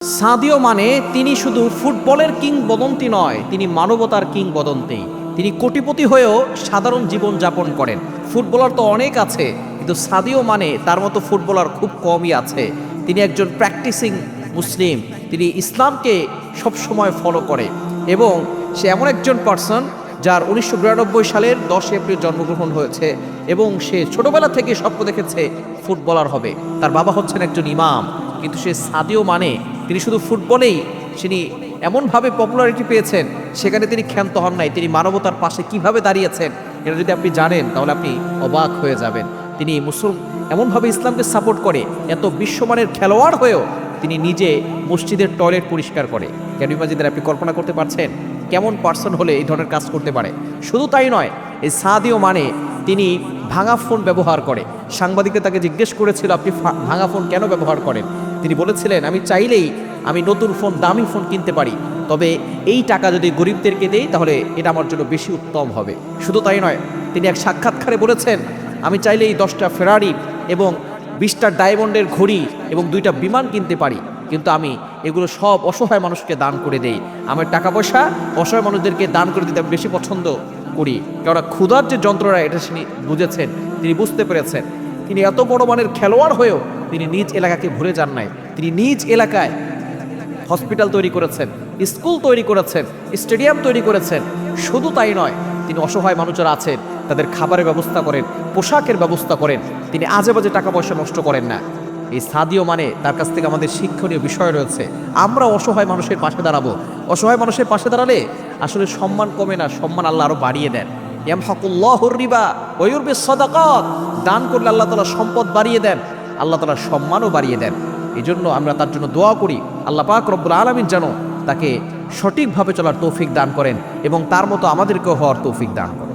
Sadio Mane তিনি শুধু ফুটবলের কিংবদন্তি নয়, তিনি মানবতার কিংবদন্তি। তিনি কোটিপতি হয়েও সাধারণ জীবন যাপন করেন। ফুটবলার তো অনেক আছে, কিন্তু সাদিও মানে তার মতো ফুটবলার খুব কমই আছে। তিনি একজন প্র্যাকটিসিং মুসলিম, তিনি ইসলামকে সবসময় ফলো করে এবং সে এমন একজন পার্সন যার 1992 সালের 10 এপ্রিল জন্মগ্রহণ হয়েছে এবং সে ছোটবেলা থেকে স্বপ্ন দেখেছে ফুটবলার হবে। তার বাবা হচ্ছেন একজন ইমাম, কিন্তু সে সাদিও মানে তিনি শুধু ফুটবলেই তিনি এমনভাবে পপুলারিটি পেয়েছেন, সেখানে তিনি ক্ষান্ত হন নাই। তিনি মানবতার পাশে কিভাবে দাঁড়িয়েছেন এটা যদি আপনি জানেন তাহলে আপনি অবাক হয়ে যাবেন। তিনি এমনভাবে ইসলামকে সাপোর্ট করে, এত বিশ্বমানের খেলোয়াড় হয়েও তিনি নিজে মসজিদের টয়লেট পরিষ্কার করে। কেন ইমাজিনের আপনি কল্পনা করতে পারছেন কেমন পার্সন হলে এই ধরনের কাজ করতে পারে? শুধু তাই নয়, এই সাদিও মানে তিনি ভাঙা ফোন ব্যবহার করে। সাংবাদিকরা তাকে জিজ্ঞেস করেছিল, আপনি ভাঙা ফোন কেন ব্যবহার করেন? তিনি বলেছিলেন, আমি চাইলেই আমি নতুন ফোন, দামি ফোন কিনতে পারি, তবে এই টাকা যদি গরিবদেরকে দেই তাহলে এটা আমার জন্য বেশি উত্তম হবে। শুধু তাই নয়, তিনি এক সাক্ষাৎকারে বলেছেন, আমি চাইলেই 10টা ফেরারি এবং 20টা ডায়মন্ডের ঘড়ি এবং 2টা বিমান কিনতে পারি, কিন্তু আমি এগুলো সব অসহায় মানুষকে দান করে দেই। আমার টাকা পয়সা অসহায় মানুষদেরকে দান করে দিতে আমি বেশি পছন্দ করি। কেননা ক্ষুধার যে যন্ত্রণা এটা তিনি বুঝেছেন, তিনি বুঝতে পেরেছেন। তিনি এত বড় মানের খেলোয়াড় হয়েও তিনি নিজ এলাকাকে ভুলে যান নাই। তিনি নিজ এলাকায় হসপিটাল তৈরি করেছেন, স্কুল তৈরি করেছেন, স্টেডিয়াম তৈরি করেছেন। শুধু তাই নয়, তিনি অসহায় মানুষরা আছেন তাদের খাবারের ব্যবস্থা করেন, পোশাকের ব্যবস্থা করেন। তিনি আজে বাজে টাকা পয়সা নষ্ট করেন না। এই সাদিও মানে তার কাছ থেকে আমাদের শিক্ষণীয় বিষয় রয়েছে। আমরা অসহায় মানুষের পাশে দাঁড়াবো। অসহায় মানুষের পাশে দাঁড়ালে আসলে সম্মান কমে না, সম্মান আল্লাহ আরো বাড়িয়ে দেন। ইয়ামহাকুল্লাহুর রিবা ওয়া ইউরবিস সাদাকাত। দান করলে আল্লাহ তাআলা সম্পদ বাড়িয়ে দেন, আল্লাহ তাআলা সম্মানও বাড়িয়ে দেন। এই জন্য আমরা তার জন্য দোয়া করি, আল্লাহ পাক রব্বুল আলামিন যেন তাকে সঠিকভাবে চলার তৌফিক দান করেন এবং তার মতো আমাদেরকেও হওয়ার তৌফিক দান করেন।